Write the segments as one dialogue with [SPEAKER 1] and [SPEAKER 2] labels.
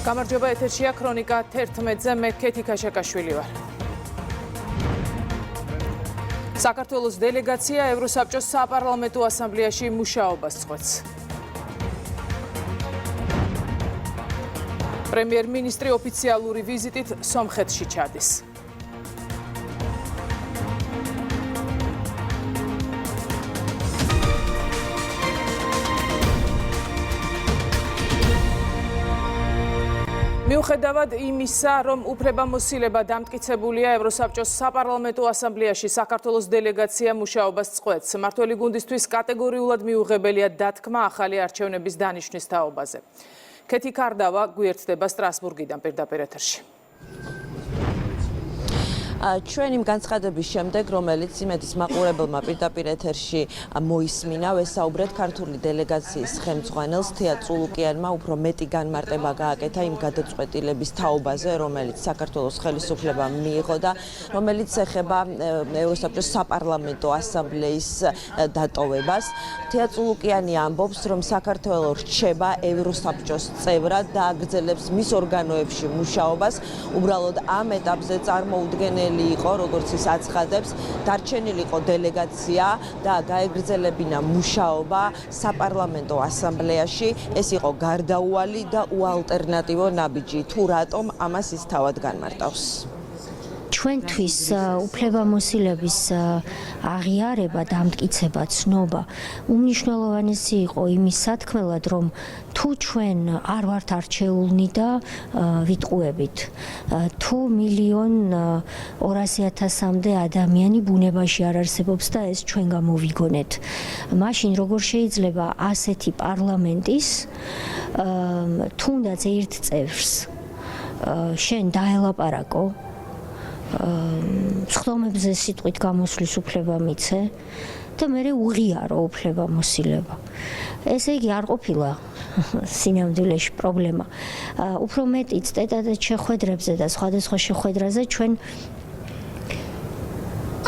[SPEAKER 1] გამარჯობა, ეთერშია ქრონიკა 11-ზე, მე ქეთი ქაშაკაშვილი ვარ. საქართველოს დელეგაცია ევროსაბჭოს საპარლამენტო ასამბლეაში მუშაობას წყვეტს. პრემიერ-მინისტრი ოფიციალური ვიზიტით სომხეთში ჩადის. მიუხედავად იმისა, რომ უფლებამოსილება დამტკიცებულია ევროსაბჭოს საპარლამენტო ასამბლეაში საქართველოს დელეგაცია მუშაობას წყვეტს. მმართველი გუნდისთვის კატეგორიულად მიუღებელია დათქმა ახალი არჩევნების დანიშვნის თაობაზე. ქეთი ქარდავა გვიერთდება სტრასბურგიდან პირდაპირ ეთერში.
[SPEAKER 2] ჩვენ იმ განცხადების შემდეგ, რომელიც იმედის მაყურებელმა პირდაპირ ეთერში მოისმინა, ვესაუბრეთ ქართული დელეგაციის ხელმძღვანელს თეა წულუკიანმა უფრო მეტი განმარტება გააკეთა იმ გადაწყვეტილების თაობაზე, რომელიც საქართველოს ხელისუფლებამ მიიღო და რომელიც ეხება ევროსაბჭოს საპარლამენტო ასამბლეის დატოვებას. თეა წულუკიანი ამბობს, რომ საქართველოს რჩება ევროსაბჭოს წევრად და აგრძელებს მის ორგანოებში მუშაობას. უბრალოდ ამ ეტაპზე წარმოუდგენელი იყო, როგორც ის აცხადებს, დარჩენილი იყო დელეგაცია და გაეგრძელებინა მუშაობა საპარლამენტო ასამბლეაში. ეს იყო გარდაუვალი და უალტერნატივო ნაბიჯი. თუ რატომ ამას ის თავად განმარტავს?
[SPEAKER 3] ჩვენთვის უფლებამოსილების აღიარება და ამტკიცება ცნობა უმნიშვნელოვანესი იყო იმის სათქმელად, რომ თუ ჩვენ არ ვართ არჩეულნი და ვიტყუებით, თუ 1,200,000-მდე ადამიანი ბუნებაში არ არსებობს და ეს ჩვენ გამოვიგონეთ, მაშინ როგორ შეიძლება ასეთი პარლამენტის თუნდაც ერთ წევრს შენ დაელაპარაკო, სხდომებზე სიტყვით გამოსვლის უფლება მიცე და მერე უღიარო უფლებამოსილება. ესე იგი არ ყოფილა სინამდვილეში პრობლემა. უფრო მეტიც ტეტ-ა-ტეტ შეხვედრებზე და სხვადასხვა შეხვედრაზე ჩვენ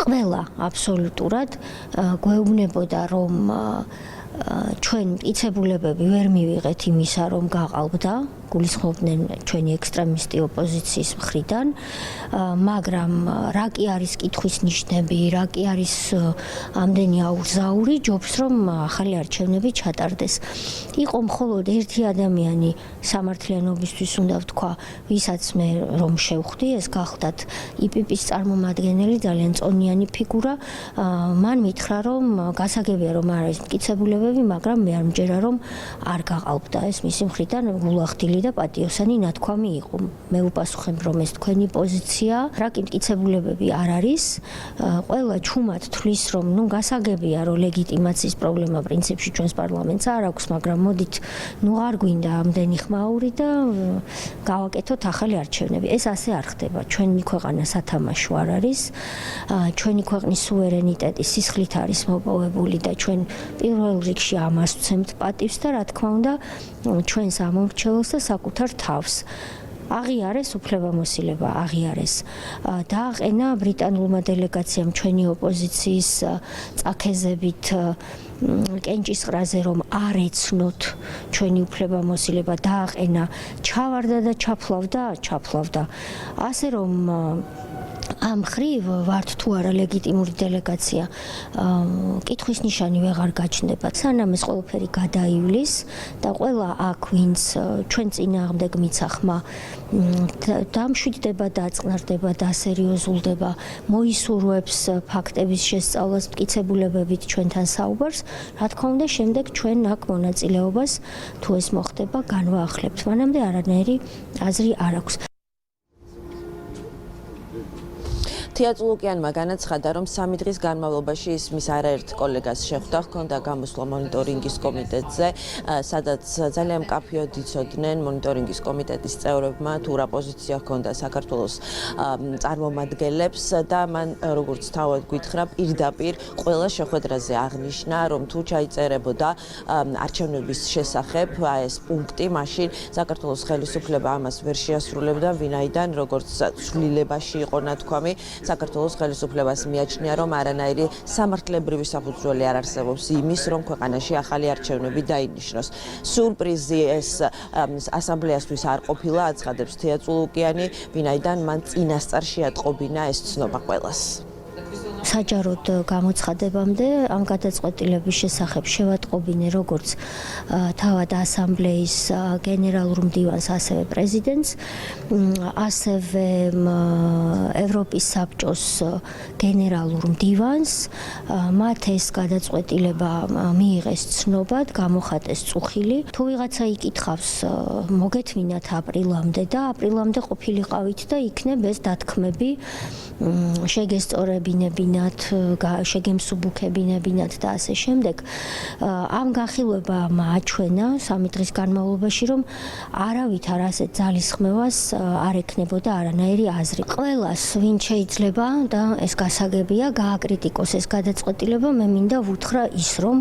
[SPEAKER 3] ყველა აბსოლუტურად გვეუბნებოდა, რომ ჩვენ მტკიცებულებები ვერ მივიღეთ იმისა, რომ გაყალბდა, გულისხმობდნენ ჩვენი ექსტრემისტი ოპოზიციის მხრიდან, მაგრამ რა კი არის კითხვის ნიშნები, რა კი არის ამდენი აურზაური, ჯობს რომ ახალი არჩევნები ჩატარდეს. იყო მხოლოდ ერთი ადამიანი სამართლიანობისთვის უნდა ვთქვა, ვისაც მე რომ შევხვდი, ეს გახლდათ იპიპის წარმომადგენელი, ძალიან წონიანი ფიგურა, მან მითხრა, რომ გასაგებია რომ არის მტკიცებულებები, მაგრამ მე არ მჯერა რომ არ გაყალბდა ეს მისი მხრიდან გულახდილი და პატიოსანი ნათქვამი იყო. მე უპასუხებ, რომ ეს თქვენი პოზიცია, რა კი მტკიცებულებები არ არის, ყველა ჩუმად თვლის, რომ გასაგებია, რომ ლეგიტიმაციის პრობლემა პრინციპში ჩვენს პარლამენტს არ აქვს, მაგრამ მოდით, არ გვინდა ამდენი ხმაური და გავაკეთოთ ახალი არჩევნები. ეს ასე არ ხდება. ჩვენი ქვეყანა სათამაშო არ არის. ჩვენი ქვეყნის სუვერენიტეტი სისხლით არის მოპოვებული და ჩვენ პირველ რიგში ამას ვცემთ პატივს და რა თქმა უნდა, ჩვენს ამომრჩეველს და საკუთარ თავს. აღიარეს უფლებამოსილება, აღიარეს. დააყენა ბრიტანულმა დელეგაციამ ჩვენი ოპოზიციის წაქეზებით კენჭისყრაზე, რომ არ ეცნოთ ჩვენი უფლებამოსილება, დააყენა, ჩავარდა და ჩაფლავდა. ასე რომ ამ ხრივ ვართ თუ არა ლეგიტიმური დელეგაცია, კითხვის ნიშანი ვეღარ გაჩნდება. სანამ ეს ყველაფერი გადაივლის და ყველა აქ ვინც ჩვენ წინააღმდეგ მიცახმა დამშვიდდება, დაწყნარდება, დასერიოზულდება, მოისურვებს ფაქტების შესწავლას, მტკიცებულებებით ჩვენთან საუბარს, რა თქმა უნდა, შემდეგ ჩვენ აქ მონაწილეობას თუ ეს მოხდება, განვაახლებთ. მანამდე არანაირი აზრი არ აქვს.
[SPEAKER 2] თეა წულუკიანმა განაცხადა, რომ 3 დღის განმავლობაში ის მის არაერთ კოლეგას შეხვდა, ჰქონდა გამოსვლა მონიტორინგის კომიტეტზე, სადაც ძალიან მკაფიოდ იცოდნენ მონიტორინგის კომიტეტის წევრებმა თუ რა პოზიცია ჰქონდა საქართველოს წარმომადგენლებს და მან, როგორც თავად გითხრა, პირდაპირ ყველა შეხვედრაზე აღნიშნა, რომ თუ ჩაიწერებოდა არჩევნების შესახებ ეს პუნქტი, მაშინ საქართველოს ხელისუფლება ამას ვერ შეასრულებდა, ვინაიდან როგორც ცვლილებაში იყო ნათქვამი, საქართველოს ხელისუფლებას მიაჩნია, რომ არანაირი სამართლებრივი საფუძველი არ არსებობს იმის, რომ ქვეყანაში ახალი არჩევნები დაინიშნოს. სურპრიზი ეს ასამბლეასთვის არ ყოფილა, აცხადებს თეა წულუკიანი, ვინაიდან მან წინასწარ შეატყობინა ეს ცნობა ყველას.
[SPEAKER 3] საჯაროდ გამოცხადებამდე ამ გადაწყვეტილების შესახებ შევატყობინე როგორც თავად ასამბლეის გენერალურ მდივანს, ასევე პრეზიდენტს, ასევე ევროპის საბჭოს გენერალურ მდივანს. მათ ეს გადაწყვეტილება მიიღეს ცნობად, გამოხატეს წუხილი. თუ ვიღაცა იკითხავს, მოგეთმინათ აპრილამდე და აპრილამდე ყოფილიყავით და იქნებ ეს დათქმები შეგესწორებინებინათ, შეგემსუბუქებინებინათ და ასე შემდეგ. ამ განხილვებამ აჩვენა 3 დღის განმავლობაში, რომ არავითარ ასეთ ძალისხმევას არ ექნებოდა არანაირი აზრი. ყველას, ვინც შეიძლება და ეს გასაგებია, გააკრიტიკოს ეს გადაწყვეტილება, მე მინდა ვუთხრა ის, რომ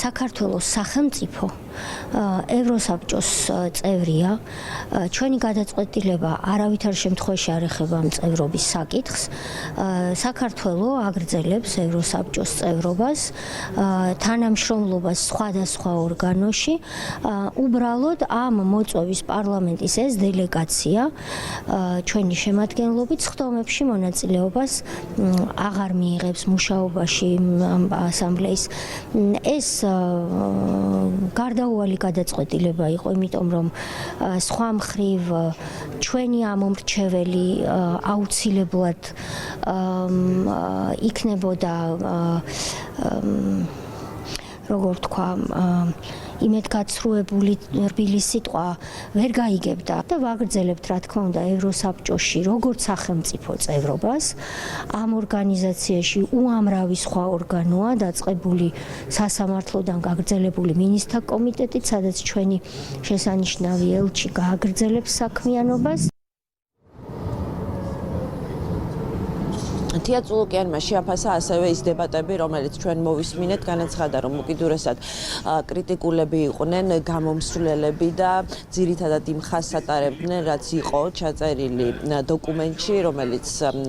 [SPEAKER 3] საქართველოს სახელმწიფო ევროსაბჭოს წევრია. ჩვენი გადაწყვეტილება არავითარ შემთხვევაში არ ეხება ამ წევრობის საკითხს. საქართველო აგრძელებს ევროსაბჭოს წევრობას, თანამშრომლობას სხვადასხვა ორგანოში. უბრალოდ ამ მოწვევის პარლამენტის ეს დელეგაცია ჩვენი შემადგენლობით სხდომებში მონაწილეობას აღარ მიიღებს მუშაობაში ასამბლეის. ეს გარდაუვალი გადაწყვეტილება იყო, იმიტომ რომ სხვა მხრივ ჩვენი ამომრჩეველი აუცილებლად იქნებოდა როგორ თქვა იმედგაცრუებული რბილი სიტყვა ვერ გაიგებდა და ვაგრძელებთ რა თქმა უნდა ევროსაბჭოში როგორც სახელმწიფო წევრობას. ამ ორგანიზაციაში უამრავი სხვა ორგანოა დაწყებული სასამართლოდან გაგრძელებული მინისტრთა კომიტეტით, სადაც ჩვენი შესანიშნავი ელჩი გააგრძელებს საქმიანობას.
[SPEAKER 2] თეა წულუკიანმა შეაფასა ასევე ის დებატები, რომელიც ჩვენ მოვისმინეთ, განაცხადა, რომ უკიდურესად კრიტიკულები იყვნენ გამომსვლელები და ძირითადად იმ ხაზს ატარებდნენ, რაც იყო ჩაწერილი დოკუმენტში, რომელიც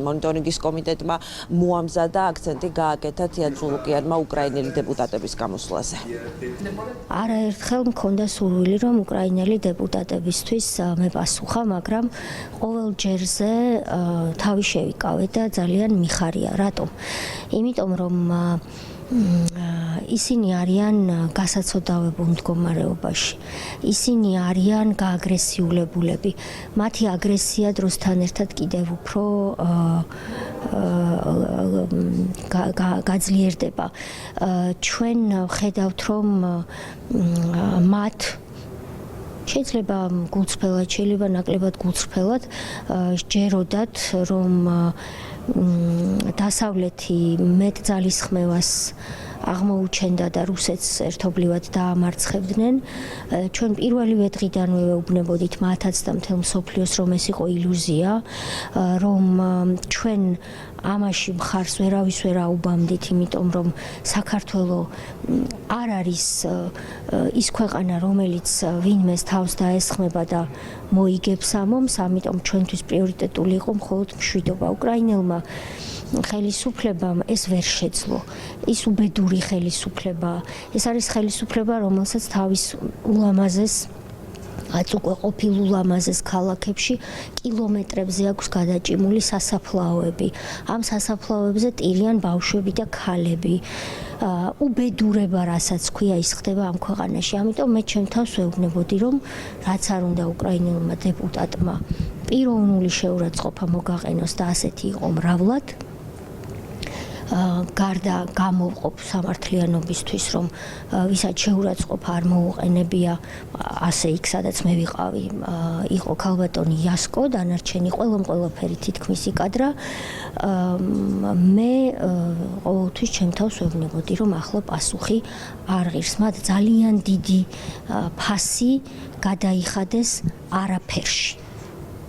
[SPEAKER 2] მონიტორინგის კომიტეტმა მოამზადა, აქცენტი გააკეთა თეა წულუკიანმა უკრაინელი დეპუტატების გამოსვლაზე.
[SPEAKER 3] არაერთხელ მქონდა სურვილი, რომ უკრაინელი დეპუტატებისთვის მე პასუხა, მაგრამ ყოველ ჯერზე თავი შევიკავე და ძალიან მიხარია. რატომ? იმიტომ რომ ისინი არიან გასაცოდავებულ მდგომარეობაში. ისინი არიან გააგრესიულებულები. მათი აგრესია დროსთან ერთად კიდევ უფრო გაძლიერდება. ჩვენ ხედავთ, რომ მათ შეიძლება გულწრფელად, შეიძლება ნაკლებად გულწრფელად სჯეროდათ, რომ დასავლეთი მეტ ძალისხმევას აღმოუჩენდა და რუსეთს ერთობლივად დაამარცხებდნენ. ჩვენ პირველივე დღიდანვე ვეუბნებოდით მათაც და მთელ მსოფლიოს, რომ ეს იყო ილუზია, რომ ჩვენ ამაში მხარს ვერავის ვერ აუბამდით, იმიტომ რომ საქართველო არ არის ის ქვეყანა, რომელიც ვინმეს თავს დაესხმება და მოიგებს ამომს, ამიტომ ჩვენთვის პრიორიტეტული იყო მხოლოდ მშვიდობა. უკრაინელმა ხელისუფლებამ ეს ვერ შეძლო. ის უბედური ხელისუფლებაა. ეს არის ხელისუფლება, რომელსაც თავის ულამაზეს აწუყვე ყოფილ ულამაზეს ქალაქებში კილომეტრებზე აქვს გადაჭიმული სასაფლაოები. ამ სასაფლაოებზე ტირიან ბავშვები და ქალები. უბედურება, რასაც ქვია, ის ხდება ამ ქვეყანაში. ამიტომ მე ჩემ თავს ვეუბნებოდი, რომ რაც არ უნდა უკრაინელმა დეპუტატმა პიროვნული შეურაცხყოფა მოგაყენოს და ასეთი იყო მრავლად. გარდა გამოვყოფ სამართლიანობისთვის, რომ ვისაც შეურაცხყოფა არ მოუყენებია, ასე იქ სადაც მე ვიყავი, იყო ქალბატონი იასკო, დანარჩენი ყველაფერი თითქმის იკადრა. მე ყოველთვის ჩემ თავს ვეუბნებოდი, რომ ახლა პასუხი არ ღირს. მათ ძალიან დიდი ფასი გადაიხადეს არაფერში.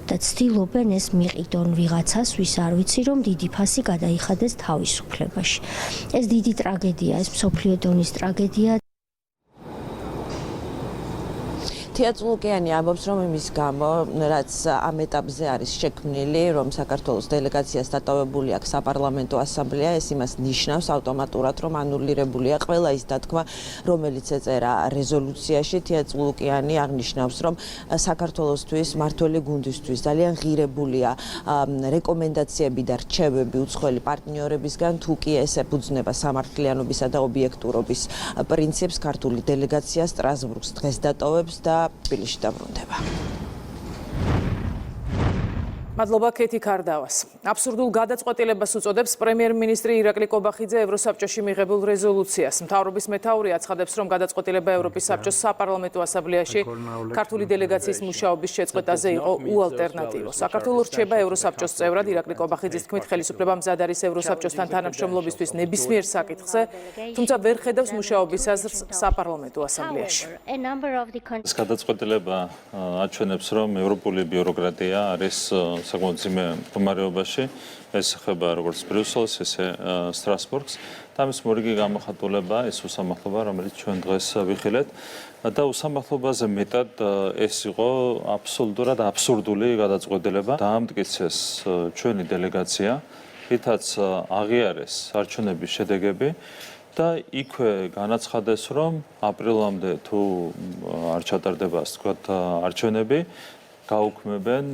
[SPEAKER 3] და ცდილობენ ეს მიყიდონ ვიღაცას, ვის არ ვიცი, რომ დიდი ფასი გადაიხადეს თავისუფლებაში. ეს დიდი ტრაგედია, ეს მსოფლიო დონის ტრაგედია.
[SPEAKER 2] თეატრულუკიანი ამბობს, რომ იმის გამო, რაც ამ ეტაპზე არის შექმნილი, რომ საქართველოს დელეგაციას დატოვებული აქვს საპარლამენტო ასამბლეა, ეს იმას ნიშნავს ავტომატურად, რომ ანულირებულია ყველა ის დათქმა, რომელიც ეწერა რეზოლუციაში. თეატრულუკიანი აღნიშნავს, რომ საქართველოსთვის, მმართველი გუნდისთვის ძალიან ღირებულია რეკომენდაციები და რჩევები უცხოელი პარტნიორებისგან, თუ კი ეს ეფუძნება სამართლიანობისა და ობიექტურობის პრინციპს, ქართული დელეგაცია სტრასბურგს დღეს დატოვებს და თბილისში დაბრუნდება.
[SPEAKER 1] მადლობა კეთი კარდავას. აბსურდულ გადაწყვეტილებას უწოდებს პრემიერ-მინისტრი ირაკლი კობახიძე ევროსაბჭოში მიღებულ რეზოლუციას. მთავრობის მეთაური აცხადებს, რომ გადაწყვეტილება ევროპის საბჭოს საპარლამენტო ასამბლეაში ქართული დელეგაციის მუშაობის შეწყვეტაზე იყო უალტერნატივო. საქართველოს რჩება ევროსაბჭოს წევრად. ირაკლი კობახიძის თქმით, ხელისუფლება მზად არის ევროსაბჭოსთან თანამშრომლობისთვის ნებისმიერ საკითხზე, თუმცა ვერ ხედავს მუშაობის აზრს საპარლამენტო ასამბლეაში.
[SPEAKER 4] ეს გადაწყვეტილება აჩვენებს, რომ ევროპული ბიუროკრატია არის საკმაოდ ძიმე მდგომარეობაში, ეს ეხება როგორც ბრიუსელს, ისე სტრასბურგს. და ამის მორიგი გამოხატულება ეს უსამართლობა, რომელიც ჩვენ დღეს ვიხილეთ და უსამართლობაზე მეტად ეს იყო აბსოლუტურად აბსურდული გადაწყვეტილება. დაამტკიცეს ჩვენი დელეგაცია, რითაც აღიარეს არჩევნების შედეგები და იქვე განაცხადეს, რომ აპრილამდე თუ არ ჩატარდება, ასე ვთქვათ, არჩევნები, გაუქმებენ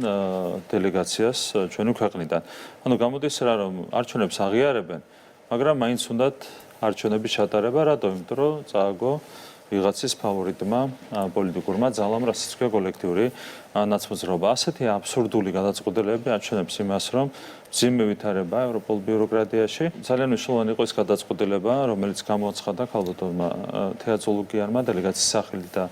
[SPEAKER 4] დელეგაციას ჩვენი ქვეყნიდან. ანუ გამოდის რა, რომ არჩევნებს აღიარებენ, მაგრამ მაინც უნდათ არჩევნების ჩატარება, რატომ? იმიტომ რომ წააგო ვიღაცის ფავორიტმა პოლიტიკურმა ძალამ, რასაც ქვია კოლექტიური ნაცმოძრაობა. ასეთი აბსურდული გადაწყვეტილებები აჩვენებს იმას, რომ მძიმე ვითარება ევროპულ ბიუროკრატიაში. ძალიან მნიშვნელოვანი იყო ეს გადაწყვეტილება, რომელიც გამოაცხადა ქალბატონმა თეატრულუკიანმა დელეგაციის სახელით და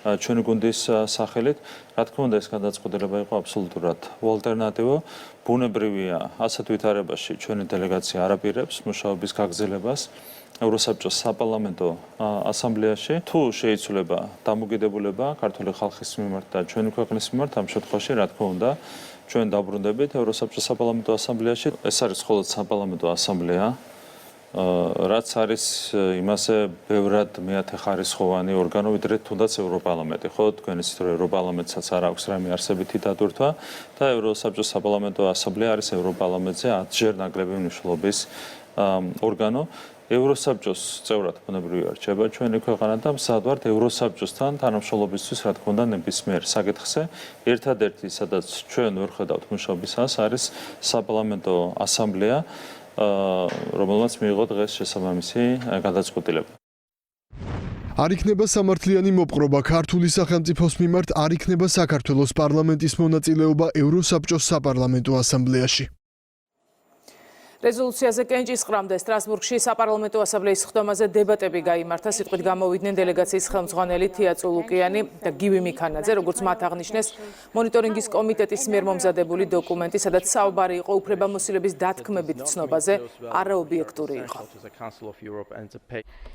[SPEAKER 4] ჩვენი გუნდის სახელით. რა თქმა უნდა, ეს გადაწყვეტილება იყო აბსოლუტურად უალტერნატივო. ბუნებრივია, ასეთ ვითარებაში ჩვენი დელეგაცია არაპირებს მუშაობის გაგრძელებას ევროსაბჭოს საპარლამენტო ასამბლეაში. თუ შეიცვლება დამოკიდებულება ქართული ხალხის მიმართ და ჩვენი ქვეყნის მიმართ, ამ შემთხვევაში, რა თქმა უნდა, ჩვენ დაბრუნდებით ევროსაბჭოს საპარლამენტო ასამბლეაში. ეს არის მხოლოდ საპარლამენტო ასამბლეა, რაც არის იმასე ბევრად მეათეხარისხოვანი ორგანო, ვიდრე თუნდაც ევროპარლამენტი. ხო, თქვენ იცით, რომ ევროპარლამენტსაც არ აქვს რამე არსებითი დატვირთვა და ევროსაბჭოს საპარლამენტო ასამბლეა არის ევროპარლამენტზე 10-ჯერ ნაკლები მნიშვნელობის ორგანო. ევროსაბჭოს წევრად ბუნებრივია რჩება ჩვენი ქვეყანა და მზად ვართ ევროსაბჭოსთან თანამშრომლობისთვის, რა თქმა უნდა, ნებისმიერ საკითხზე. ერთადერთი, სადაც ჩვენ ვერ ხედავთ მუშაობის აზრს, არის საპარლამენტო ასამბლეა, რომელმაც მიიღო დღეს შესაბამისი გადაწყვეტილება.
[SPEAKER 5] არ იქნება სამართლიანი მოპყრობა ქართული სახელმწიფოს მიმართ, არ იქნება საქართველოს პარლამენტის მონაწილეობა ევროსაბჭოს საპარლამენტო ასამბლეაში.
[SPEAKER 1] რეზოლუციაზე კენჭისყრამდე სტრასბურგში საპარლამენტო ასამბლეის ხდომაზე დებატები გაიმართა. სიტყვით გამოვიდნენ დელეგაციის ხელმძღვანელი თეატრულუკიანი და გივი მიქანაძე, როგორც მათ აღნიშნეს, მონიტორინგის კომიტეტის მიერ მომზადებული დოკუმენტი, სადაც საუბარი იყო უფლებამოსილების დათქმებით ცნობაზე, არაობიექტური იყო.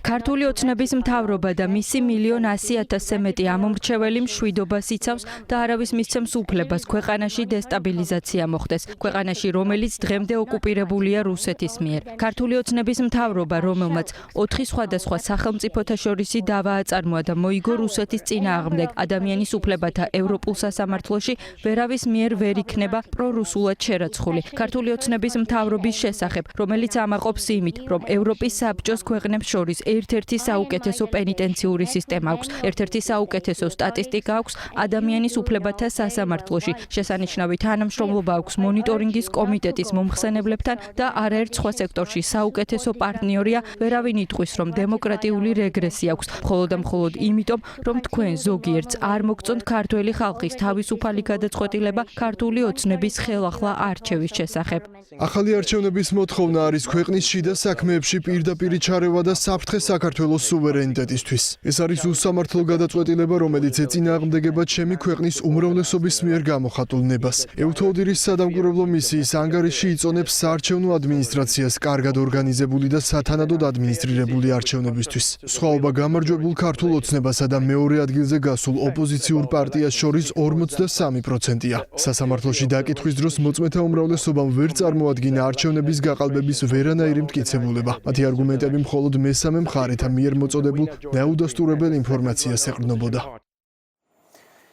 [SPEAKER 6] ქართული ოცნების მთავრობა და მისი 1,100,000-ზე მეტი ამომრჩეველი მშვიდობას იცავს და არავის მისცემს უფლებას ქვეყანაში დესტაბილიზაცია მოხდეს. ქვეყანაში, რომელიც დღემდე ოკუპირებულია რუსეთის მიერ. ქართული ოცნების მთავრობა, რომელმაც 4 სხვადასხვა სახელმწიფოთა შორისი დავა აწარმოა და მოიგო რუსეთის წინააღმდეგ ადამიანის უფლებათა ევროპულ სასამართლოში, ვერავის მიერ ვერ იქნება პრორუსულად შერაცხული. ქართული ოცნების მთავრობის შესახებ, რომელიც ამაყობს იმით, რომ ევროპის საბჭოს ქვეყნებს შორის ერთ-ერთი საუკეთესო პენიტენციური სისტემა აქვს, ერთ-ერთი საუკეთესო სტატისტიკა აქვს ადამიანის უფლებათა სასამართლოში, შესანიშნავი თანამშრომლობა აქვს მონიტორინგის კომიტეტის მომხსენებლებთან და არაერთ სხვა სექტორში საუკეთესო პარტნიორია, ვერავინ იტყვის, რომ დემოკრატიული რეგრესია აქვს, მხოლოდ და მხოლოდ იმიტომ, რომ თქვენ ზოგიერთს არ მოგწონთ ქართველი ხალხის თავისუფალი გადაწყვეტილება ქართული ოცნების ხელახლა არჩევის შესახებ.
[SPEAKER 5] ახალი არჩევნების მოთხოვნა არის ქვეყნის შიდა საქმეებში პირდაპირი ჩარევა და საფრთხე საქართველოს სუვერენიტეტისთვის. ეს არის უსამართლო გადაწყვეტილება, რომელიც ეწინააღმდეგება ჩემი ქვეყნის უმრავლესობის მიერ გამოხატულ ნებას. ეუთოდინის სადამკვირვებლო მისიის ანგარიში იწონებს საარჩევნო ადმინისტრაციას კარგად ორგანიზებული და სათანადოდ ადმინისტრირებული არჩევნებისთვის. სხვაობა გამარჯვებულ ქართულ ოცნებასა და მეორე ადგილზე გასულ ოპოზიციურ პარტიას შორის 43%-ია. სასამართლოში დაკითხვის დროს მოწმეთა უმრავლესობამ ვერ წარმოადგინა არჩევნების გაყალბების ვერანაირი მტკიცებულება. მათი არგუმენტები მხოლოდ მესამე მხარეთა მიერ მოწოდებულ დაუდასტურებელ ინფორმაციას ეყრდნობოდა.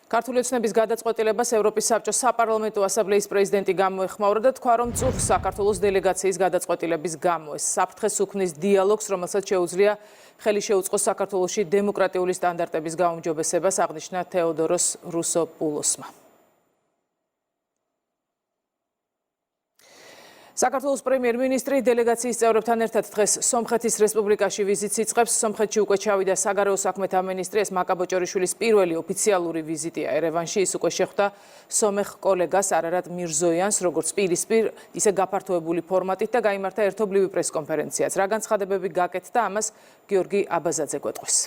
[SPEAKER 1] ქართული ოცნების გადაწყვეტილებას ევროპის საბჭოს საპარლამენტო ასამბლეის პრეზიდენტი გამოეხმაურა და თქვა, რომ წუხ საქართველოს დელეგაციის გადაწყვეტილების გამო ეს საფრთხეს უქმნის დიალოგს, რომელსაც შეუძლია ხელი შეუწყოს საქართველოში დემოკრატიული სტანდარტების გაუმჯობესებას, აღნიშნა თეოდოროს რუსოპულოსმა. საქართველოს პრემიერ-მინისტრი დელეგაციის წევრებთან ერთად დღეს სომხეთის რესპუბლიკაში ვიზიტს იწყებს. სომხეთში უკვე ჩავიდა საგარეო საქმეთა მინისტრი, ეს მაკაბოჭორიშვილის პირველი ოფიციალური ვიზიტია ერევანში. ის უკვე შეხვდა სომეხ კოლეგას არარატ მირზოიანს, როგორც პირისპირ, ისე გაფართოებული ფორმატით და გაიმართა ერთობლივი პრესკონფერენციაც. რა განცხადებები გაკეთდა, ამას გიორგი აბაზაძე გვეტყვის.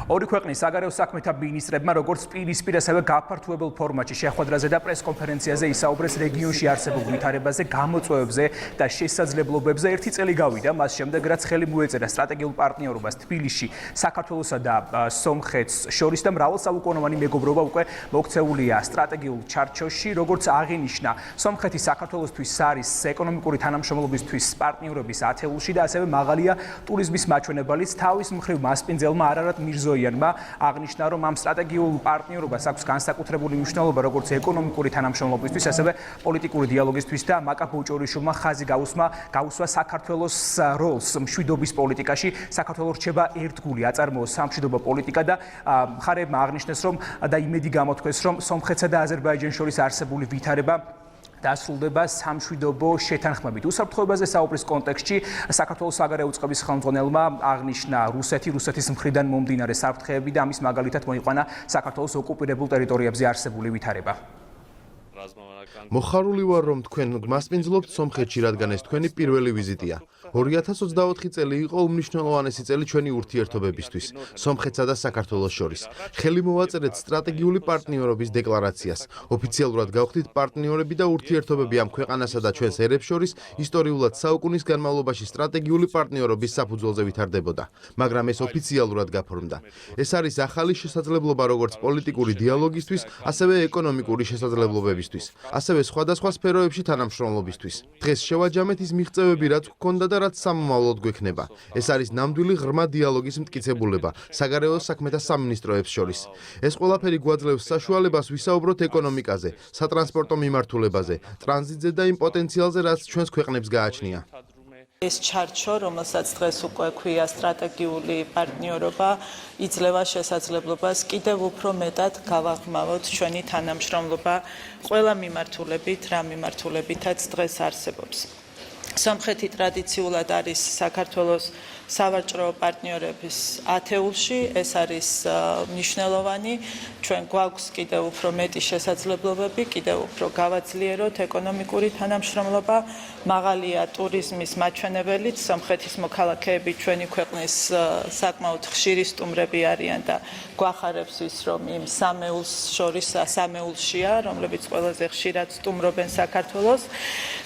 [SPEAKER 7] ორი ქვეყნის საგარეო საქმეთა მინისტრებმა როგორც პირისპირ ასევე გაფართოებულ ფორმატში შეხვედრაზე და პრესკონფერენციაზე ისაუბრეს რეგიონში არსებულ ვითარებაზე, გამოწვევებზე და შესაძლებლობებზე. ერთი წელი გავიდა მას შემდეგ, რაც ხელი მოეწერა სტრატეგიულ პარტნიორობას თბილისში საქართველოსა და სომხეთს შორის და მრავალსაუკუნოვანი მეგობრობა უკვე მოქცეულია სტრატეგიულ ჩარჩოში. როგორც აღინიშნა, სომხეთი საქართველოსთვის არის ეკონომიკური თანამშრომლობისთვის პარტნიორების ათეულში და ასევე მაღალია ტურიზმის მაჩვენებელიც. თავის მხრივ მასპინძელმა არარატ მირზოიანმა აღნიშნა, რომ ამ სტრატეგიულ პარტნიორობას აქვს განსაკუთრებული მნიშვნელობა როგორც ეკონომიკური თანამშრომლობისთვის, ასევე პოლიტიკური დიალოგისთვის და მაკაბოჭორიშვილმა ხაზი გაუსვა საქართველოს როლს მშვიდობის პოლიტიკაში. საქართველო რჩება ერთგული, აწარმოოს სამშვიდობო პოლიტიკა და მხარეებმა აღნიშნეს, რომ და იმედი გამოთქვეს, რომ სომხეთსა და აზერბაიჯანს შორის არსებული ვითარება დასრულდება სამშვიდობო შეთანხმებით. უსაფრთხოებაზე საუბრის კონტექსტში საქართველოს საგარეო უწყების ხელმძღვანელმა აღნიშნა რუსეთის მხრიდან მომდინარე საფრთხეები და ამის მაგალითად მოიყვანა საქართველოს ოკუპირებულ ტერიტორიებზე არსებული ვითარება.
[SPEAKER 8] მოხარული ვარ, რომ თქვენ მასპინძლობთ სომხეთში, რადგან ეს თქვენი პირველი ვიზიტია. 2024 წელი იყო უმნიშვნელოვანესი წელი ჩვენი ურთიერთობებისთვის, სომხეთსა და საქართველოს შორის. ხელი მოვაწერეთ სტრატეგიული პარტნიორობის დეკლარაციას. ოფიციალურად გავხდით პარტნიორები და ურთიერთობები ამ ქვეყანასა და ჩვენს ერებს შორის ისტორიულად საუკუნის განმავლობაში სტრატეგიული პარტნიორობის საფუძველზე ვითარდებოდა, მაგრამ ეს ოფიციალურად გაფორმდა. ეს არის ახალი შესაძლებლობა როგორც პოლიტიკური დიალოგისთვის, ასევე ეკონომიკური შესაძლებლობებისთვის, ასევე სხვადასხვა სფეროებში თანამშრომლობისთვის. დღეს შევაჯამეთ ის მიღწევები, რაც გქონდა და რაც სამომავლოდ გვექნება. ეს არის ნამდვილი ღრმა დიალოგის მტკიცებულება საგარეო საქმეთა სამინისტროებს შორის. ეს ყველაფერი გვაძლევს საშუალებას ვისაუბროთ ეკონომიკაზე, სატრანსპორტო მიმართულებაზე, ტრანზიტზე და იმ პოტენციალზე, რაც ჩვენს ქვეყნებს გააჩნია.
[SPEAKER 9] ეს ჩარჩო, რომელსაც დღეს უკვე ქვია სტრატეგიული პარტნიორობა, იძლევა შესაძლებლობას კიდევ უფრო მეტად გავაღრმავოთ ჩვენი თანამშრომლობა ყველა მიმართულებით, რა მიმართულებითაც დღეს არსებობს. სომხეთი ტრადიციულად არის საქართველოს სავაჭრო პარტნიორების ათეულში, ეს არის მნიშვნელოვანი. ჩვენ გვაქვს კიდევ უფრო მეტი შესაძლებლობები, კიდევ უფრო გავაძლიეროთ ეკონომიკური თანამშრომლობა, მაღალია ტურიზმის მაჩვენებელიც. სომხეთის მოქალაქეები ჩვენი ქვეყნის საკმაოდ ხშირი სტუმრები არიან და გვახარებს ის, რომ იმ სამეულს შორის სამეულშია, რომლებიც ყველაზე ხშირად სტუმრობენ საქართველოს.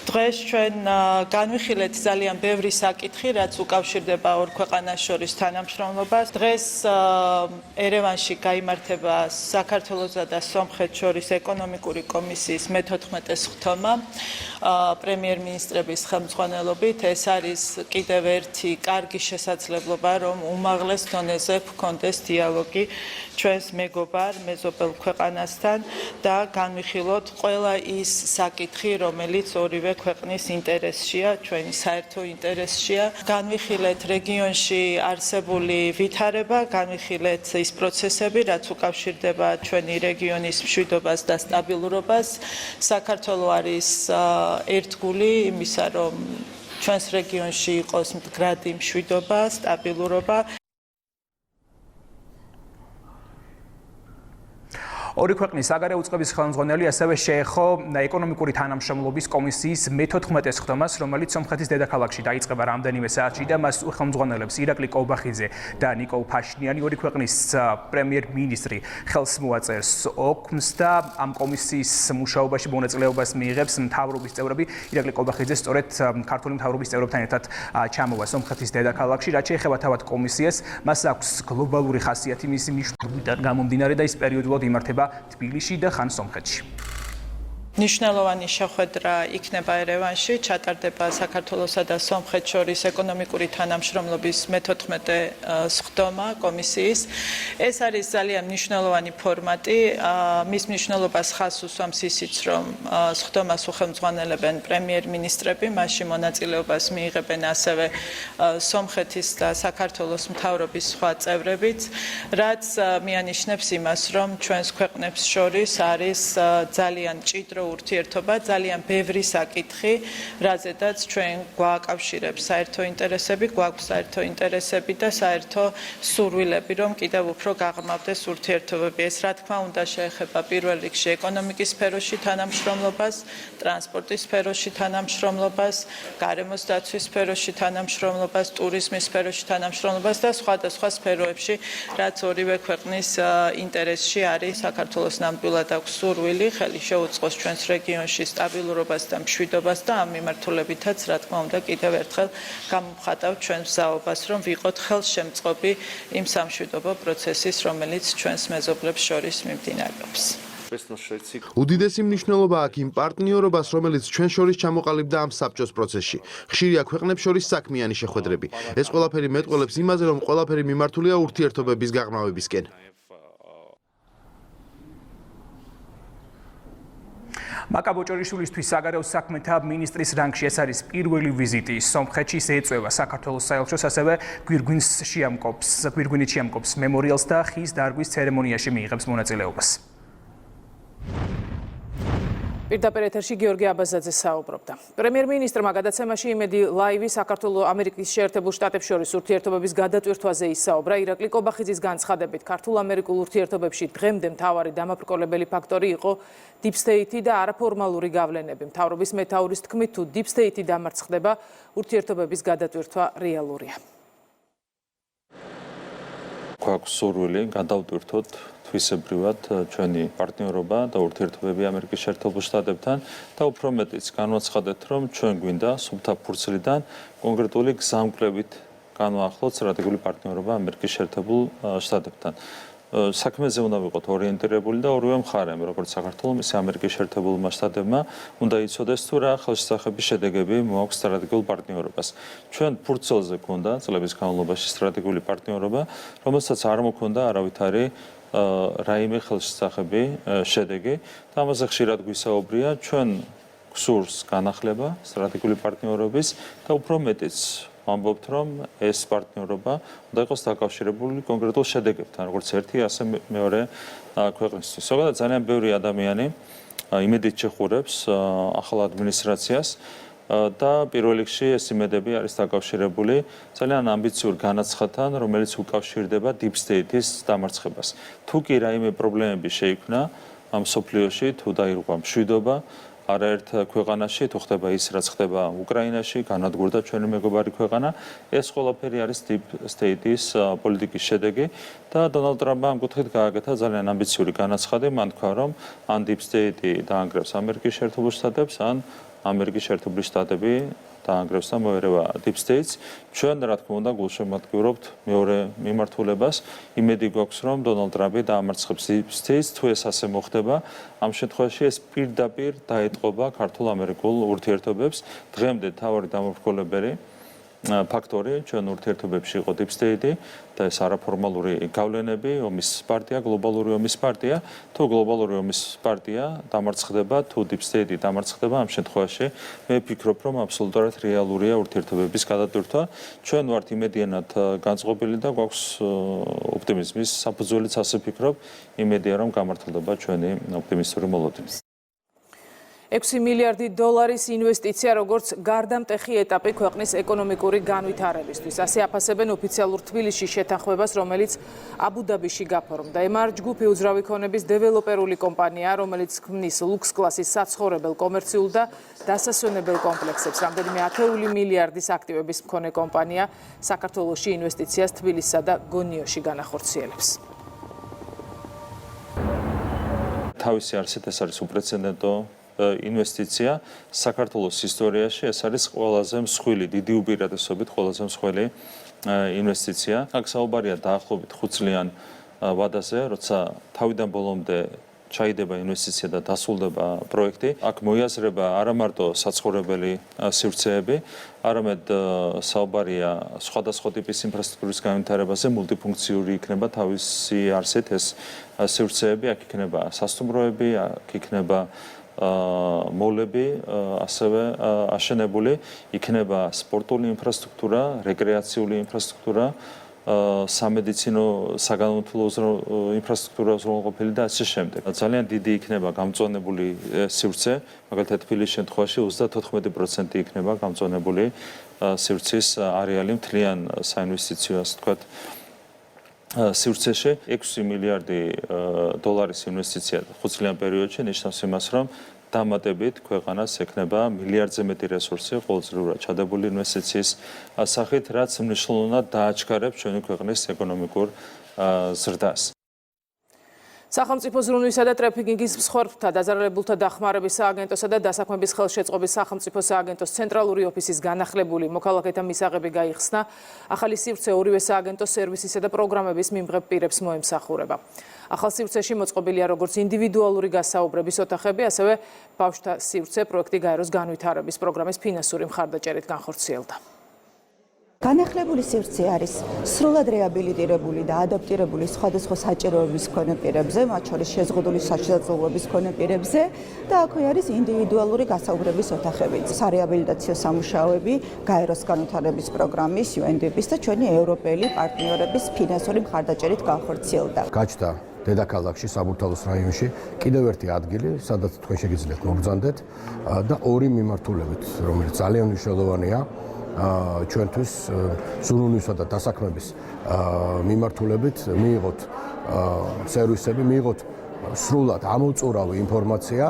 [SPEAKER 9] დღეს ჩვენ განვიხილეთ ძალიან ბევრი საკითხი, რაც უკავშირდება ორ ქვეყანას შორის თანამშრომლობას. დღეს ერევანში გაიმართება საქართველოსა და სომხეთს შორის ეკონომიკური კომისიის მე-14 ხთომა პრემიერ-მინისტრების ხელმძღვანელობით. ეს არის კიდევ ერთი კარგი შესაძლებლობა, რომ უმაღლეს დონეზე გქონდეს დიალოგი ჩვენს მეგობარ მეზობელ ქვეყანასთან და განვიხილოთ ყველა ის საკითხი, რომელიც ორივე ქვეყნის ინტერესშია, ჩვენი საერთო ინტერესშია. განვიხილეთ რეგიონში არსებული ვითარება, განვიხილეთ ის პროცესები, რაც უკავშირდება ჩვენი რეგიონის მშვიდობას და სტაბილურობას. საქართველო არის ერთგული იმისა, რომ ჩვენს რეგიონში იყოს მდგრადი მშვიდობა, სტაბილურობა.
[SPEAKER 7] ორი ქვეყნის საგარეო უწყების ხელმძღვანელი ასევე შეეხო ეკონომიკური თანამშრომლობის კომისიის მე-14 ხთომას, რომელიც სომხეთის დედაქალაქში დაიწყება რამდენიმე საათში და მას ხელმძღვანელებს ირაკლი კობახიძე და ნიკოლ ფაშინიანი. ორი ქვეყნის პრემიერ-მინისტრი ხელს მოაწერს ოქმს და ამ კომისიის მუშაობაში მონაწილეობას მიიღებს მთავრობის წევრები. ირაკლი კობახიძე სწორედ ქართული მთავრობის წევრებთან ერთად ჩამოვა სომხეთის დედაქალაქში. რაც შეეხება თავად კომისიას, მას აქვს გლობალური ხასიათი მისი მნიშვნელობიდან გამომდინარე და ის პერიოდულად იმართება თბილისში და ხან სომხეთში.
[SPEAKER 9] ნიშნულოვანი შეხვედრა იქნება ერევანში, ჩატარდება საქართველოსა და სომხეთს შორის ეკონომიკური თანამშრომლობის მე-14 სხდომა კომისიის. ეს არის ძალიან მნიშვნელოვანი ფორმატი. მის მნიშვნელობას ხაზს უსვამს ისიც, რომ სხდომას უხელმძღვანელებენ პრემიერ-მინისტრები, მასში მონაწილეობას მიიღებენ ასევე სომხეთის და საქართველოს მთავრობის სხვა წევრებიც, რაც მიანიშნებს იმას, რომ ჩვენს ქვეყნებს შორის არის ძალიან ჭიდრო ურთიერთობა, ძალიან ბევრი საკითხი, რაზედაც ჩვენ გვააკავშირებს საერთო ინტერესები, გვაქვს საერთო ინტერესები და საერთო სურვილები, რომ კიდევ უფრო გაღრმავდეს ურთიერთობები. ეს რა თქმა უნდა შეეხება პირველ რიგში ეკონომიკის სფეროში თანამშრომლობას, ტრანსპორტის სფეროში თანამშრომლობას, გარემოს დაცვის სფეროში თანამშრომლობას, ტურიზმის სფეროში თანამშრომლობას და სხვადასხვა სფეროებში, რაც ორივე ქვეყნის ინტერესში არის. საქართველოს ნამდვილად აქვს სურვილი ხელი შეუწყოს ჩვენს რეგიონში სტაბილურობას და მშვიდობას და ამ მიმართულებითაც რა თქმა უნდა კიდევ ერთხელ გამოვხატავთ ჩვენს მზაობას, რომ ვიყოთ ხელშემწყობი იმ სამშვიდობო პროცესის, რომელიც ჩვენს მეზობლებს შორის მიმდინარეობს.
[SPEAKER 8] უდიდესი მნიშვნელობა აქვს იმ პარტნიორობას, რომელიც ჩვენ შორის ჩამოყალიბდა ამ საბჭოს პროცესში. ხშირია ქვეყნებს შორის საქმიანი შეხვედრები. ეს ყველაფერი მეტყველებს იმაზე, რომ ყველაფერი მიმართულია ურთიერთობების გაღრმავებისკენ.
[SPEAKER 7] მაკა ბოჭორიშვილისთვის საგარეო საქმეთა მინისტრის რანგში ეს არის პირველი ვიზიტი სომხეთში, ეწევა საქართველოს საელჩოს, ასევე გვირგვინით შეამკობს მემორიალს და ხის დარგვის ცერემონიაში მიიღებს მონაწილეობას.
[SPEAKER 1] პირდაპირ ეთერში გიორგი აბაზაძე საუბრობდა. პრემიერ-მინისტრმა გადაცემაში იმედი ლაივი საქართველოს ამერიკის შეერთებულ შტატებს შორის ურთიერთობების გადატვირთვაზე ისაუბრა. ირაკლი კობახიძის განცხადებით, ქართულ-ამერიკულ ურთიერთობებში დღემდე მთავარი დამაბრკოლებელი ფაქტორი იყო დიპ სტეითი და არაფორმალური გავლენები. მთავრობის მეთაურის თქმით, თუ დიპ სტეითი დამარცხდება, ურთიერთობების გადატვირთვა რეალურია.
[SPEAKER 4] გვაქვს სურვილი გადავტვირთოთ თვისებრივად ჩვენი პარტნიორობა და ურთიერთობები ამერიკის შეერთებულ შტატებთან და უფრო მეტიც განვაცხადეთ, რომ ჩვენ გვინდა სუფთა ფურცლიდან კონკრეტული გზამკვლევით განვაახლოთ სტრატეგიული პარტნიორობა ამერიკის შეერთებულ შტატებთან. საქმეზე უნდა ვიყოთ ორიენტირებული და ორივე მხარემ, როგორც საქართველოს, ისე ამერიკის შეერთებულმა შტატებმა, უნდა იცოდეს თუ რა ხელშესახების შედეგები მოაქვს სტრატეგიულ პარტნიორობას. ჩვენ ფურცელზე გვქონდა წლების განმავლობაში სტრატეგიული პარტნიორობა, რომელსაც არ მოქონდა არავითარი რაიმე ხელშესახები შედეგი და ამაზე ხშირად გვისაუბრია ჩვენ გსურს განახლება სტრატეგიული პარტნიორობის და უფრო მეტიც ვამბობთ, რომ ეს პარტნიორობა უნდა იყოს დაკავშირებული კონკრეტულ შედეგებთან, როგორც ერთი, ასე მეორე ქვეყნისთვის. ზოგადად ძალიან ბევრი ადამიანი იმედით შეხვურებს ახალ ადმინისტრაციას და პირველ რიგში ეს იმედები არის დაკავშირებული ძალიან ამბიციურ განაცხადთან, რომელიც უკავშირდება დიპ სტეითის დამარცხებას. თუ კი რაიმე პრობლემები შეიქმნა ამ სოფლიოში, თუ დაირღვა მშვიდობა არაერთ ქვეყანაში, თუ ხდება ის, რაც ხდება უკრაინაში, განადგურდა ჩვენი მეგობარი ქვეყანა, ეს ყველაფერი არის დიპ სტეითის პოლიტიკის შედეგი და დონალდ ტრამპმა ამ კუთხით გააკეთა ძალიან ამბიციური განაცხადი, მან თქვა, რომ ან დიპ სტეითი დაანგრევს ამერიკის შეერთებულ შტატებს, ან ამერიკის შეერთებული შტატები დაანგრევს და მოერევა დიპ სტეითს. ჩვენ რა თქმა უნდა გულშემატკივრობთ მეორე მიმართულებას. იმედი გვაქვს, რომ დონალდ ტრამპი დაამარცხებს დიპ სტეითს, თუ ეს ასე მოხდება, ამ შემთხვევაში ეს პირდაპირ დაეტყობა ქართულ-ამერიკულ ურთიერთობებს. დღემდე თავარი დამაბრკოლებელი ფაქტორი ჩვენ ურთიერთობებში იყო დიპ სტეითი და ეს არაფორმალური გავლენები, ომის პარტია, გლობალური ომის პარტია, თუ გლობალური ომის პარტია დამარცხდება, თუ დიპ სტეითი დამარცხდება, ამ შემთხვევაში მე ვფიქრობ, რომ აბსოლუტურად რეალურია ურთიერთობების გადატვირთვა. ჩვენ ვართ იმედიანად განწყობილი და გვაქვს ოპტიმიზმის საფუძველიც, ასე ვფიქრობ, იმედია, რომ გამართლდება ჩვენი ოპტიმისტური მოლოდინი.
[SPEAKER 1] 6 მილიარდი დოლარის ინვესტიცია, როგორც გარდამტეხი ეტაპი ქვეყნის ეკონომიკური განვითარებისთვის. ასე აფასებენ ოფიციალურ თბილისში შეთანხმებას, რომელიც აბუ-დაბიში გაფორმდა. MR ჯგუფი უძრავი ქონების დეველოპერული კომპანია, რომელიც ქმნის ლუქს კლასის საცხოვრებელ, კომერციულ და დასასვენებელ კომპლექსებს. რამდენიმე 10 მილიარდის აქტივების მქონე კომპანია საქართველოში ინვესტიციას თბილისსა და გონიოში განახორციელებს.
[SPEAKER 4] თავისი არსით ეს არის უპრეცედენტო ინვესტიცია საქართველოს ისტორიაში, ეს არის ყველაზე მსხვილი, დიდი უპირატესობით ყველაზე მსხვილი ინვესტიცია. აქ საუბარია დაახლოებით 5 წლიან ვადაზე, როცა თავიდან ბოლომდე ჩაიდება ინვესტიცია და დასრულდება პროექტი. აქ მოიაზრება არა მარტო საცხოვრებელი სივრცეები, არამედ საუბარია სხვადასხვა ტიპის ინფრასტრუქტურის განვითარებაზე, მულტიფუნქციური იქნება თავისი არსით ეს სივრცეები, აქ იქნება სასტუმროები, აქ იქნება მოლები, ასევე აშენებული, იქნება სპორტული ინფრასტრუქტურა, რეკრეაციული ინფრასტრუქტურა, სამედიცინო საგანმანათლებლო ინფრასტრუქტურა უზრუნველყოფილი და ასე შემდეგ. ძალიან დიდი იქნება გამწვანებული სივრცე, მაგალითად თბილისის შემთხვევაში 34% იქნება გამწვანებული სივრცის არეალი მთლიან საინვესტიციო, ასე ვთქვათ, სივრცეში 6 მილიარდი დოლარის ინვესტიცია 5 წლიან პერიოდში ნიშნავს იმას, რომ დამატებით ქვეყანას ექნება მილიარდზე მეტი რესურსი ყოველწლიურად ჩადებული ინვესტიციის სახით, რაც მნიშვნელოვნად დააჩქარებს ჩვენი ქვეყნის ეკონომიკურ ზრდას.
[SPEAKER 1] სახელმწიფო ზრუნვისა და ტრაფიკინგის მსხვერპლთა დაზარალებულთა დახმარების სააგენტოსა და დასაქმების ხელშეწყობის სახელმწიფო სააგენტოს ცენტრალური ოფისის განახლებული მოქალაქეთა მისაღები გაიხსნა. ახალი სივრცე ორივე სააგენტოს სერვისისა და პროგრამების მიმღებ პირებს მოემსახურება. ახალ სივრცეში მოწყობილია როგორც ინდივიდუალური გასაუბრების ოთახები, ასევე ბავშვთა სივრცე პროექტი გაეროს განვითარების პროგრამის ფინანსური მხარდაჭერით განხორციელდა.
[SPEAKER 10] განახლებული სივრცე არის სრულად რეაბილიტირებული და ადაპტირებული სხვადასხვა საჭიროების მქონე პირებზე, მათ შორის შეზღუდული საშუალებების მქონე პირებზე და აქვე არის ინდივიდუალური გასაუბრების ოთახები, სარეაბილიტაციო სამუშაოები გაეროს განვითარების პროგრამის, UNDP-ის და ჩვენი ევროპელი პარტნიორების ფინანსური მხარდაჭერით განხორციელდა.
[SPEAKER 11] გაჩნდა დედაქალაქში, საბურთალოს რაიონში კიდევ ერთი ადგილი, სადაც თქვენ შეგიძლიათ მობრძანდეთ და ორი მიმართულებით, რომელიც ძალიან მნიშვნელოვანია ჩვენთვის ზრუნვისა და დასაქმების მიმართულებით მიიღოთ სერვისები, მიიღოთ სრულად ამოწურავი ინფორმაცია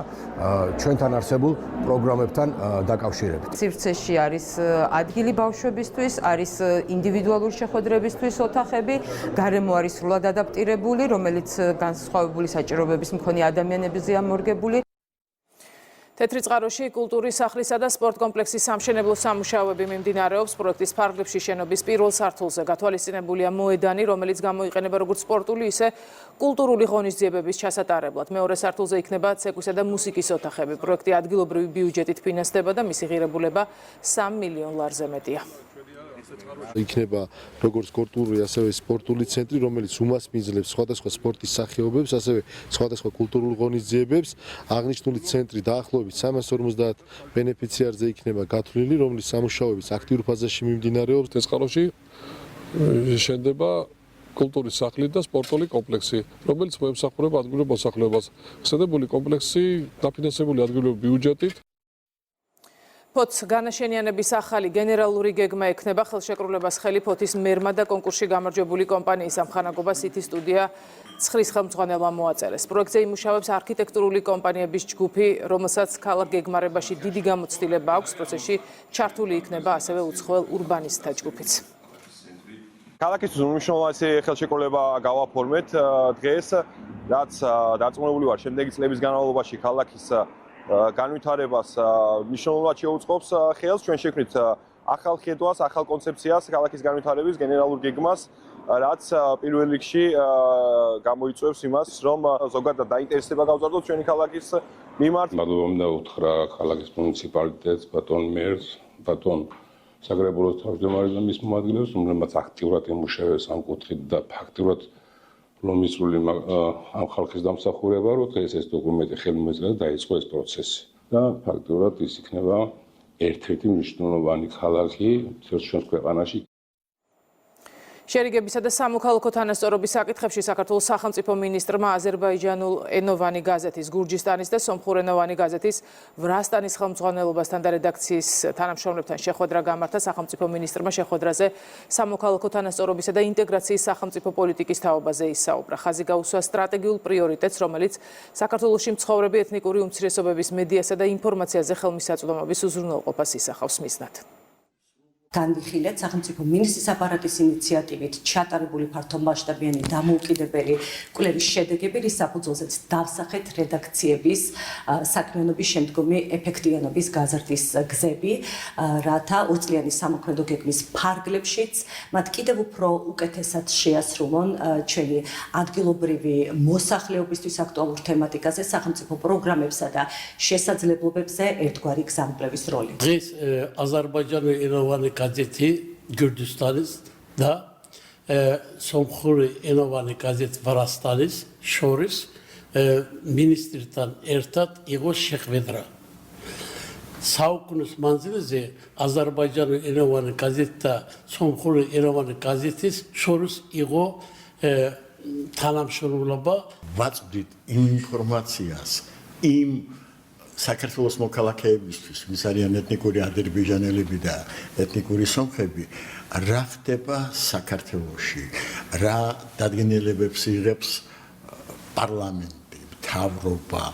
[SPEAKER 11] ჩვენთან არსებულ პროგრამებთან დაკავშირებით.
[SPEAKER 12] სივრცეში არის ადგილი ბავშვებისთვის, არის ინდივიდუალური შეხვედრებისთვის ოთახები, გარემო არის სრულად ადაპტირებული, რომელიც განსხვავებული საჭიროებების მქონე ადამიანებზეა მორგებული.
[SPEAKER 1] თეთრი წყაროში კულტურის სახლისა და სპორტ კომპლექსის სამშენებლო სამუშაოები მიმდინარეობს. პროექტის ფარგლებში შენობის პირველ სართულზე გათვალისწინებულია მოედანი, რომელიც გამოიყენება როგორც სპორტული, ისე კულტურული ღონისძიებების ჩასატარებლად. მეორე სართულზე იქნება ცეკვისა და მუსიკის ოთახები. პროექტი ადგილობრივი ბიუჯეტით ფინანსდება და მისი ღირებულება 3 მილიონ ლარზე მეტია.
[SPEAKER 8] იქნება როგორც კულტურული, ასევე სპორტული ცენტრი, რომელიც უმასპინძლებს სხვადასხვა სპორტის სახეობებს, ასევე სხვადასხვა კულტურულ ღონისძიებებს. აღნიშნული ცენტრი დაახლოებით 350 ბენეფიციარზე იქნება გათვლილი, რომლის სამუშაოებიც აქტიურ ფაზაში მიმდინარეობს.
[SPEAKER 13] ტესყაროში შენდება კულტურის სახლი და სპორტული კომპლექსი, რომელიც მოემსახურება ადგილობრივ მოსახლეობას. ხსენებული კომპლექსი დაფინანსებული ადგილობრივი ბიუჯეტით.
[SPEAKER 1] ფოთს განაშენიანების ახალი გენერალური გეგმა ექნება. ხელშეკრულებას ხელი ფოთის მერმა და კონკურსში გამარჯვებული კომპანიის ამხანაგობა City სტუდია 9 ხელმძღვანელმა მოაწერეს. პროექტზე იმუშავებს არქიტექტურული კომპანიების ჯგუფი, რომელსაც ქალაქ გეგმარებაში დიდი გამოცდილება აქვს. პროცესში ჩართული იქნება ასევე უცხოელ ურბანისტთა ჯგუფიც.
[SPEAKER 14] ქალაქისთვის უმნიშვნელოვანესი ხელშეკრულება გავაფორმეთ დღეს, რაც დარწმუნებული ვარ, შემდეგი წლების განმავლობაში ქალაქის განვითარებას მნიშვნელოვნად შეუწყობს ხელს. ჩვენ შექმნით ახალ ხედვას, ახალ კონცეფციას ქალაქის განვითარების გენერალურ გეგმას, რაც პირველ რიგში გამოიწვევს იმას, რომ ზოგადად დაინტერესება გავზარდოთ ჩვენი ქალაქის მიმართ.
[SPEAKER 13] მადლობა მინდა უთხრა ქალაქის მუნიციპალიტეტს, ბატონ მერს, ბატონ საგრებულოს თავმჯდომარეს და მის მომადგენლებს, რომლებმაც აქტიურად იმუშავეს ამ კუთხით და ფაქტიურად ლომისრული ამ ხალხის დამსახურება, რომ დღეს ეს დოკუმენტი ხელმოეწერა და დაიწყო ეს პროცესი. და ფაქტიურად ის იქნება ერთ-ერთი მნიშვნელოვანი ქალაქი ჩვენს ქვეყანაში.
[SPEAKER 1] შერიგებისა და სამოქალაქო თანასწორობის საკითხებში საქართველოს სახელმწიფო მინისტრმა აზერბაიჯანულ ენოვანი გაზეთის გურჯისტანის და სომხურენოვანი გაზეთის ვრასტანის ხელმძღვანელობასთან და რედაქციის თანამშრომლებთან შეხვედრა გამართა. სახელმწიფო მინისტრმა შეხვედრაზე სამოქალაქო თანასწორობისა და ინტეგრაციის სახელმწიფო პოლიტიკის თაობაზე ისაუბრა. ხაზი გაუსვა სტრატეგიულ პრიორიტეტს, რომელიც საქართველოში მცხოვრები ეთნიკური უმცირესობების მედიასა და ინფორმაციაზე ხელმისაწვდომობის უზრუნველყოფას ისახავს მიზნად.
[SPEAKER 15] განვიხილეთ სახელმწიფო მინისტრის აპარატის ინიციატივით ჩატარებული ფართომასშტაბიანი დამოუკიდებელი კვლევის შედეგები, რის საფუძველზეც დავსახეთ რედაქციების საქმიანობის შემდგომი ეფექტიანობის გაზრდის გზები, რათა 20 წლიანი სამოქმედო გეგმის ფარგლებშიც მათ კიდევ უფრო უკეთესად შეასრულონ ჩვენი ადგილობრივი მოსახლეობისთვის აქტუალურ თემატიკაზე, სახელმწიფო პროგრამებსა და შესაძლებლობებზე ერთგვარი გზამკვლევის როლი.
[SPEAKER 16] დღეს აზერბაიჯანი ეროვნული გაზეთი გურდისტანის და სომხური ეროვნული გაზეთი ვარასტანის შორის მინისტრთან ერთად იყო შეხვედრა. საუკუნის მანძილზე აზერბაიჯანი ეროვნული გაზეთი და სომხური ეროვნული გაზეთის შორის იყო თანამშრომლობა.
[SPEAKER 17] ვაწვდით იმ ინფორმაციას, იმ საქართველოს მოქალაქეებისთვის, ვის არიან ეთნიკური აზერბაიჯანელები და ეთნიკური სომხები, რა ხდება საქართველოში, რა დადგენილებებს იღებს პარლამენტი, მთავრობა.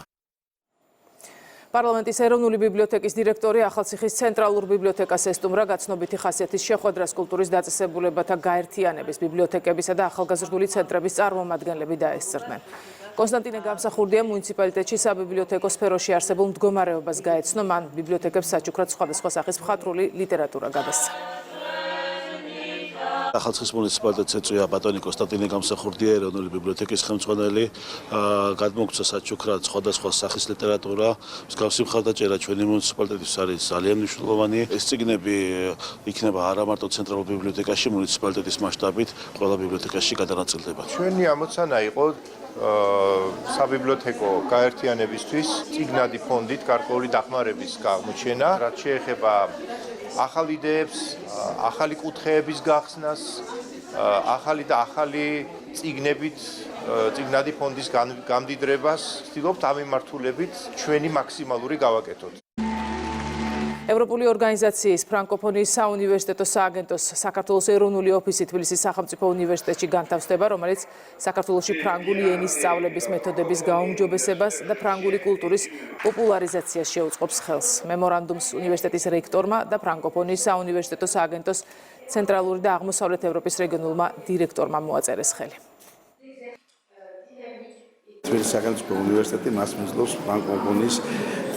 [SPEAKER 1] პარლამენტის ეროვნული ბიბლიოთეკის დირექტორი ახალციხის ცენტრალურ ბიბლიოთეკას ესტუმრა გაცნობიტი ხასიათის შეხვედრას კულტურის დაწესებულებათა გაერთიანების ბიბლიოთეკებისა და ახალგაზრდული ცენტრების წარმომადგენლები დაესწრნენ. კონსტანტინე გამსახურდია მუნიციპალიტეტში საბიბლიოთეკო სფეროში არსებულ მდგომარეობას გაეცნო, მან ბიბლიოთეკებს საჩუქრად სხვადასხვა სახის მხატვრული ლიტერატურა გადასცა.
[SPEAKER 18] ახალციხის მუნიციპალიტეტს ეწვია ბატონი კონსტანტინე გამსახურდია, ეროვნული ბიბლიოთეკის ხელმძღვანელი, გადმოგცა საჩუქრად სხვადასხვა სახის ლიტერატურა, მსგავსი მხარდაჭერა ჩვენი მუნიციპალიტეტის არის ძალიან მნიშვნელოვანი. ეს წიგნები იქნება არა მარტო ცენტრალურ ბიბლიოთეკაში, მუნიციპალიტეტის მასშტაბით ყველა ბიბლიოთეკაში გადანაწილდება.
[SPEAKER 8] ჩვენი ამოცანა იყო საბიბლიოთეკო გაერთიანებისთვის წიგნადი ფონდით გარკვეული დახმარების აღმოჩენა, რაც შეეხება ახალ იდეებს, ახალი კუთხეების გახსნას, ახალი და ახალი წიგნებით წიგნადი ფონდის გამდიდრებას, ვცდილობთ ამ მიმართულებით ჩვენი მაქსიმალური გავაკეთოთ.
[SPEAKER 1] ევროპული ორგანიზაციის ფრანკოფონიის საუნივერსიტეტო სააგენტოს საქართველოს ეროვნული ოფისი თბილისის სახელმწიფო უნივერსიტეტში განთავსდება, რომელიც საქართველოში ფრანგული ენის სწავლების მეთოდების გაუმჯობესებას და ფრანგული კულტურის პოპულარიზაციას შეუწყობს ხელს. მემორანდუმს უნივერსიტეტის რექტორმა და ფრანკოფონიის საუნივერსიტეტო სააგენტოს ცენტრალური და აღმოსავლეთ ევროპის რეგიონულმა დირექტორმა მოაწერეს ხელი.
[SPEAKER 19] თბილისის სახელმწიფო უნივერსიტეტი მას მისდევს ფრანკოფონიის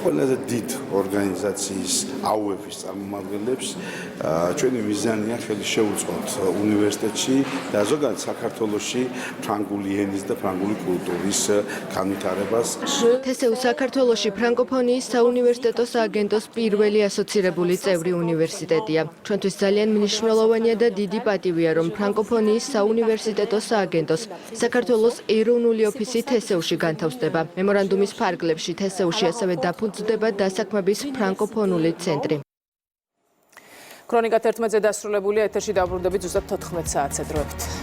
[SPEAKER 19] ყველაზე დიდ ორგანიზაციის AUF-ის წარმომადგენლებს. ჩვენი მიზანია ხელი შეუწყოთ უნივერსიტეტში და ზოგადად საქართველოში ფრანგული ენის და ფრანგული კულტურის განვითარებას.
[SPEAKER 20] თესეუ საქართველოში ფრანკოფონიის საუნივერსიტეტო სააგენტოს პირველი ასოცირებული წევრი უნივერსიტეტია. ჩვენთვის ძალიან მნიშვნელოვანია და დიდი პატივია, რომ ფრანკოფონიის საუნივერსიტეტო სააგენტოს საქართველოს ეროვნული ოფისი თესეუში განთავსდება. მემორანდუმის ფარგლებში თესეუში ასევე დაფუძნდება დასაქმების ფრანკოფონული ცენტრი.
[SPEAKER 1] ქრონიკა 11-ზე დასრულებულია, ეთერში დავბრუნდებით ზუსტად 14 საათზე დროებით.